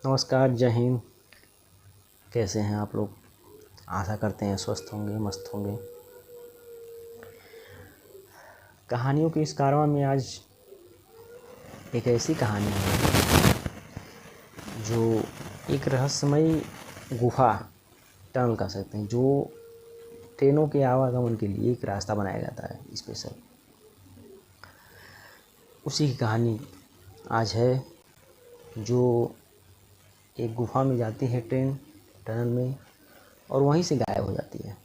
नमस्कार, जय हिंद। कैसे हैं आप लोग? आशा करते हैं स्वस्थ होंगे, मस्त होंगे। कहानियों के इस कारवां में आज एक ऐसी कहानी है जो एक रहस्यमयी गुफा, टनल कह सकते हैं, जो ट्रेनों के आवागमन के लिए एक रास्ता बनाया जाता है स्पेशल। उसी की कहानी आज है, जो एक गुफा में जाती है ट्रेन, टनल में, और वहीं से गायब हो जाती है,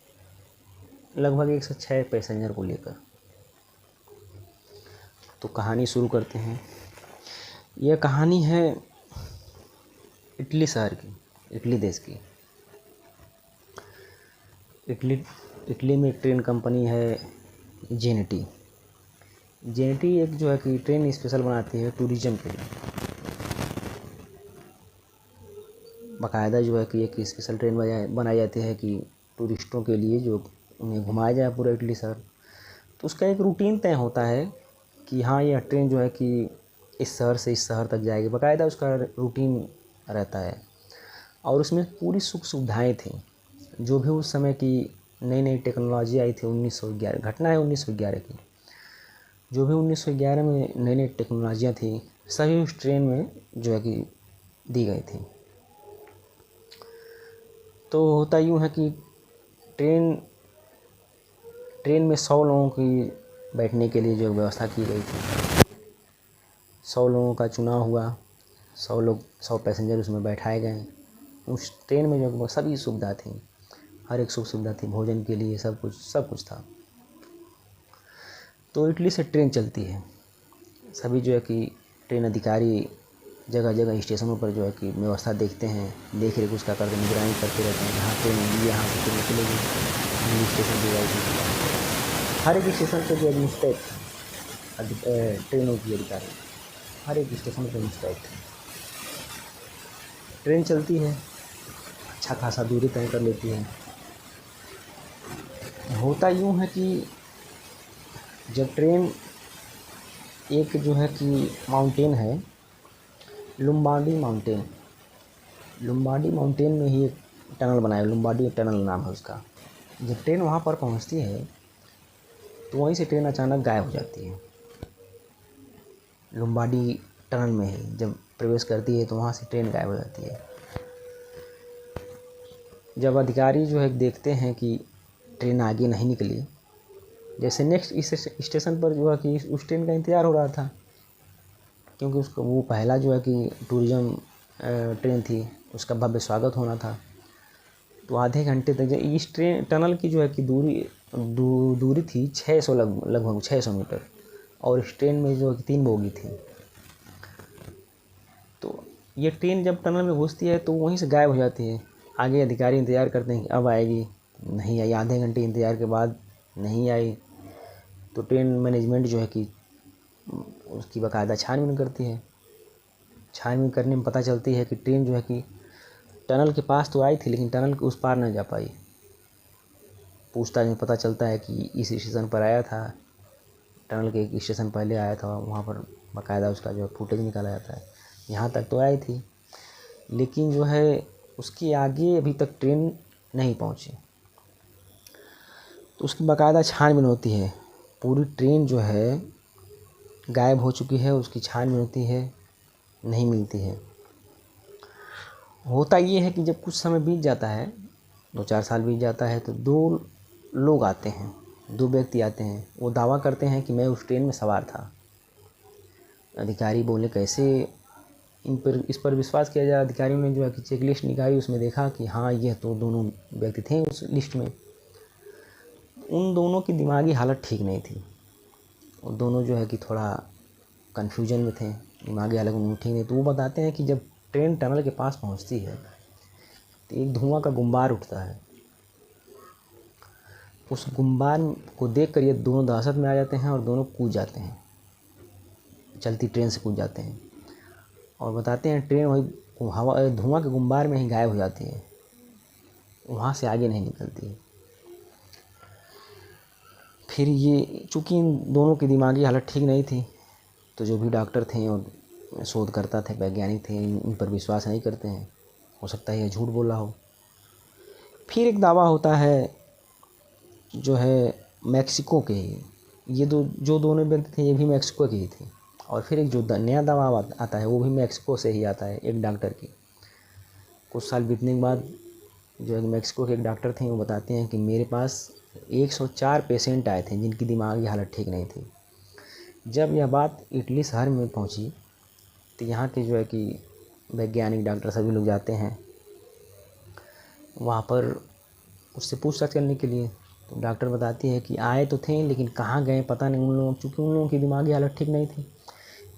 लगभग 106 पैसेंजर को लेकर। तो कहानी शुरू करते हैं। यह कहानी है इटली शहर की, इटली देश की। इटली में एक ट्रेन कंपनी है जेनेटी। जेनेटी एक जो है कि ट्रेन स्पेशल बनाती है टूरिज़्म के लिए। बाकायदा जो है कि एक स्पेशल ट्रेन बनाई जाती है कि टूरिस्टों के लिए, जो उन्हें घुमाया जाए पूरा इटली शहर। तो उसका एक रूटीन तय होता है कि हाँ, यह ट्रेन जो है कि इस शहर से इस शहर तक जाएगी। बाकायदा उसका रूटीन रहता है और उसमें पूरी सुख सुविधाएँ थीं। जो भी उस समय की नई नई टेक्नोलॉजी आई थी, 1911 घटना है, 1911 की। जो भी 1911 में नई नई टेक्नोलॉजियाँ थी, सभी उस ट्रेन में जो है कि दी गई थी। तो होता यूँ है कि ट्रेन में 100 लोगों की बैठने के लिए जो व्यवस्था की गई थी। 100 लोगों का चुनाव हुआ, 100 पैसेंजर उसमें बैठाए गए। उस ट्रेन में जो सभी सुविधा थी, हर एक सुख सुविधा थी, भोजन के लिए सब कुछ था। तो इटली से ट्रेन चलती है। सभी जो है कि ट्रेन अधिकारी जगह जगह स्टेशनों पर जो है कि व्यवस्था देखते हैं, देख रेख उसका करते, निगरानी करते रहते हैं। जहाँ ट्रेन यहाँ से ट्रेन चलेगी, अगले स्टेशन पर जाएगी। हर एक स्टेशन पर जो है ट्रेनों की अधिकारी हर एक स्टेशन पर इंस्पेक्ट है। ट्रेन चलती है, अच्छा खासा दूरी तय कर लेती है। होता यूँ है कि जब ट्रेन एक जो है कि माउंटेन है, लुम्बार्डी माउंटेन में ही एक टनल बनाया, लुम्बार्डी टनल नाम है उसका। जब ट्रेन वहाँ पर पहुँचती है तो वहीं से ट्रेन अचानक गायब हो जाती है। लुम्बार्डी टनल में ही जब प्रवेश करती है तो वहाँ से ट्रेन गायब हो जाती है। जब अधिकारी जो है देखते हैं कि ट्रेन आगे नहीं निकली, जैसे नेक्स्ट इस स्टेशन पर जो है कि उस ट्रेन का इंतज़ार हो रहा था, क्योंकि उसको वो पहला जो है कि टूरिज़्म ट्रेन थी, उसका भव्य स्वागत होना था। तो आधे घंटे तक इस ट्रेन टनल की जो है कि दूरी थी 600, लगभग 600 मीटर, और इस ट्रेन में जो है कि 3 बोगी थी। तो ये ट्रेन जब टनल में घुसती है तो वहीं से गायब हो जाती है। आगे अधिकारी इंतज़ार करते हैं कि अब आएगी, नहीं आई। आधे घंटे इंतज़ार के बाद नहीं आई तो ट्रेन मैनेजमेंट जो है कि उसकी बाकायदा छानबीन करती है। छानबीन करने में पता चलती है कि ट्रेन जो है कि टनल के पास तो आई थी, लेकिन टनल के उस पार न जा पाई। पूछताछ में पता चलता है कि इस स्टेशन पर आया था, टनल के एक स्टेशन पहले आया था, वहाँ पर बाकायदा उसका जो फुटेज निकाला जाता है। यहाँ तक तो आई थी, लेकिन जो है उसके आगे अभी तक ट्रेन नहीं पहुँची। तो उसकी बाकायदा छानबीन होती है। पूरी ट्रेन जो है गायब हो चुकी है, उसकी छानबीन होती है, नहीं मिलती है। होता ये है कि जब कुछ समय बीत जाता है, 2-4 साल बीत जाता है, तो 2 लोग आते हैं, 2 व्यक्ति आते हैं। वो दावा करते हैं कि मैं उस ट्रेन में सवार था। अधिकारी बोले कैसे इस पर विश्वास किया जाए। अधिकारियों ने जो है कि चेक लिस्ट निकाली, उसमें देखा कि हाँ, यह तो दोनों व्यक्ति थे उस लिस्ट में। उन दोनों की दिमागी हालत ठीक नहीं थी। वो दोनों जो है कि थोड़ा कन्फ्यूजन में थे, दिमागी हालत उनकी ठीक नहीं। तो वो बताते हैं कि जब ट्रेन टनल के पास पहुंचती है तो एक धुआं का गुंबार उठता है। उस गुंबार को देखकर ये दोनों दहशत में आ जाते हैं और दोनों कूद जाते हैं, चलती ट्रेन से कूद जाते हैं। और बताते हैं ट्रेन वही धुआं के गुंबार में ही गायब हो जाती है, वहाँ से आगे नहीं निकलती है। फिर ये चूँकि इन दोनों की दिमागी हालत ठीक नहीं थी, तो जो भी डॉक्टर थे और शोधकर्ता थे, वैज्ञानिक थे, इन पर विश्वास नहीं करते हैं। हो सकता है ये झूठ बोला हो। फिर एक दावा होता है जो है मैक्सिको के ही, ये जो दोनों व्यक्ति थे ये भी मैक्सिको के ही थे। और फिर एक जो नया दावा आता है वो भी मैक्सिको से ही आता है, एक डॉक्टर की। कुछ साल बीतने के बाद जो एक मैक्सिको के एक डॉक्टर थे वो बताते हैं कि मेरे पास 104 पेशेंट आए थे जिनकी दिमागी हालत ठीक नहीं थी। जब यह बात इटली शहर में पहुंची तो यहाँ के जो है कि वैज्ञानिक डॉक्टर सभी लोग जाते हैं वहाँ पर उससे पूछताछ करने के लिए। तो डॉक्टर बताती है कि आए तो थे लेकिन कहाँ गए पता नहीं उन लोगों, चूँकि उन लोगों की दिमागी हालत ठीक नहीं थी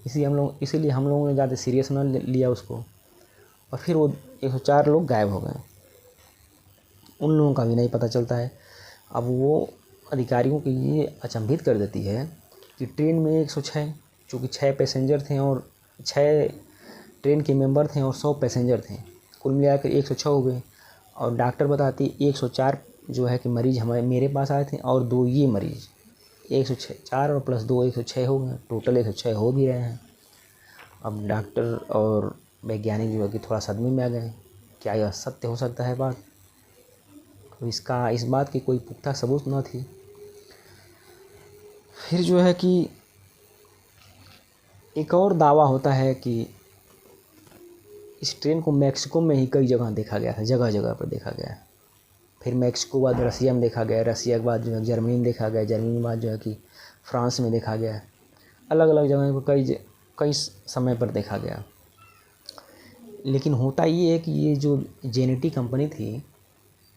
इसीलिए हम लोगों ने ज़्यादा सीरियस ना लिया उसको। और फिर वो 104 लोग गायब हो गए, उन लोगों का भी नहीं पता चलता है। अब वो अधिकारियों को ये अचंभित कर देती है कि ट्रेन में 106, चूँकि 6 पैसेंजर थे और 6 ट्रेन के मेंबर थे और 100 पैसेंजर थे, कुल मिलाकर 106 हो गए। और डॉक्टर बताती 104 जो है कि मरीज़ मेरे पास आए थे और 2 ये मरीज़, 104 और प्लस 2 106 हो गए, टोटल 106 हो भी रहे हैं। अब डॉक्टर और वैज्ञानिक जो है कि थोड़ा सदमे में आ गए, क्या यह सत्य हो सकता है बात? तो इस बात की कोई पुख्ता सबूत न थी। फिर जो है कि एक और दावा होता है कि इस ट्रेन को मैक्सिको में ही कई जगह देखा गया था, जगह जगह पर देखा गया। फिर मैक्सिको के बाद रसिया में देखा गया, रसिया के बाद जो है जर्मनी में देखा गया, जर्मनी के बाद जो है कि फ्रांस में देखा गया, अलग अलग जगह पर कई समय पर देखा गया। लेकिन होता ये है कि ये जो जेनेटी कंपनी थी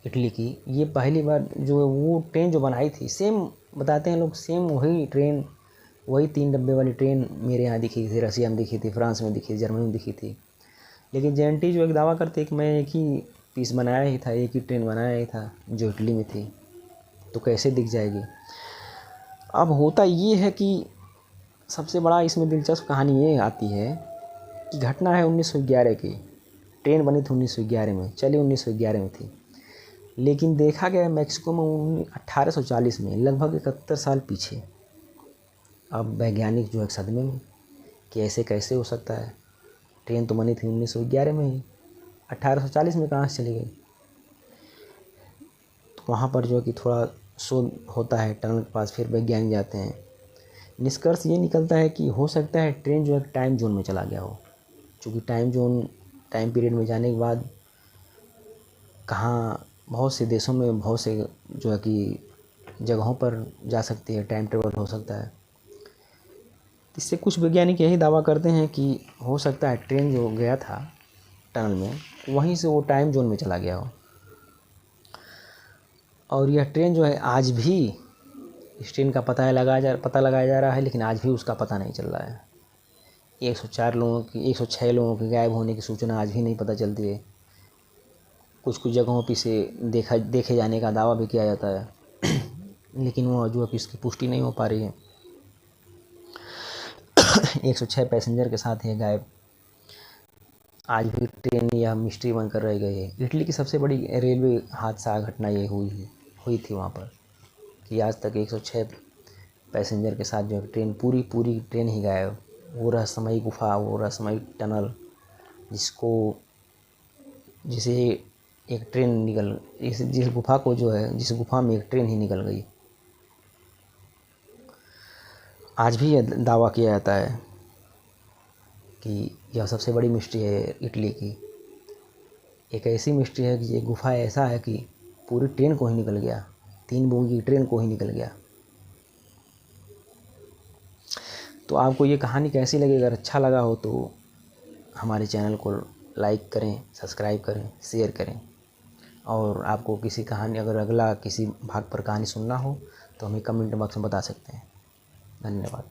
इटली की, ये पहली बार जो वो ट्रेन जो बनाई थी, सेम बताते हैं लोग, सेम वही ट्रेन, वही 3 डब्बे वाली ट्रेन मेरे यहाँ दिखी थी, रसिया में दिखी थी, फ्रांस में दिखी थी, जर्मनी में दिखी थी। लेकिन जेनेटी जो एक दावा करते कि मैं एक ही पीस बनाया ही था, एक ही ट्रेन बनाया ही था जो इटली में थी, तो कैसे दिख जाएगी। अब होता ये है कि सबसे बड़ा इसमें दिलचस्प कहानी ये आती है कि घटना है 1911 की। ट्रेन बनी थी 1911 में, चली 1911 में थी, लेकिन देखा गया मैक्सिको में 1840 में, लगभग 71 साल पीछे। अब वैज्ञानिक जो है सदमे में कि ऐसे कैसे हो सकता है, ट्रेन तो बनी थी 1911 में ही, 1840 में कहाँ से चली गई। तो वहाँ पर जो है कि थोड़ा शोध होता है टनल के पास, फिर वैज्ञानिक जाते हैं। निष्कर्ष ये निकलता है कि हो सकता है ट्रेन जो है टाइम जोन में चला गया हो, क्योंकि टाइम पीरियड में जाने के बाद कहाँ बहुत से देशों में बहुत से जो है कि जगहों पर जा सकती है, टाइम ट्रेवल हो सकता है। इससे कुछ वैज्ञानिक यही दावा करते हैं कि हो सकता है ट्रेन जो गया था टनल में, वहीं से वो टाइम जोन में चला गया हो। और यह ट्रेन जो है आज भी, इस ट्रेन का पता लगाया जा रहा है, लेकिन आज भी उसका पता नहीं चल रहा है। 106 लोगों के गायब होने की सूचना आज भी नहीं पता चलती है। कुछ जगहों पर से देखे जाने का दावा भी किया जाता है लेकिन वो जो है इसकी पुष्टि नहीं हो पा रही है। 106 पैसेंजर के साथ ये गायब आज भी ट्रेन यह मिस्ट्री बनकर रह गई है। इटली की सबसे बड़ी रेलवे हादसा घटना ये हुई थी वहाँ पर कि आज तक 106 पैसेंजर के साथ जो ट्रेन पूरी ट्रेन ही गायब। वो रहस्यमयी गुफा, वो रहस्यमयी टनल जिसे एक ट्रेन जिस गुफा को जो है, जिस गुफा में एक ट्रेन ही निकल गई, आज भी यह दावा किया जाता है कि यह सबसे बड़ी मिस्ट्री है इटली की। एक ऐसी मिस्ट्री है कि ये गुफा ऐसा है कि पूरी ट्रेन को ही निकल गया, 3 बोगी की ट्रेन को ही निकल गया। तो आपको ये कहानी कैसी लगी? अगर अच्छा लगा हो तो हमारे चैनल को लाइक करें, सब्सक्राइब करें, शेयर करें। और आपको किसी कहानी, अगर अगला किसी भाग पर कहानी सुनना हो तो हमें कमेंट बॉक्स में बता सकते हैं। धन्यवाद।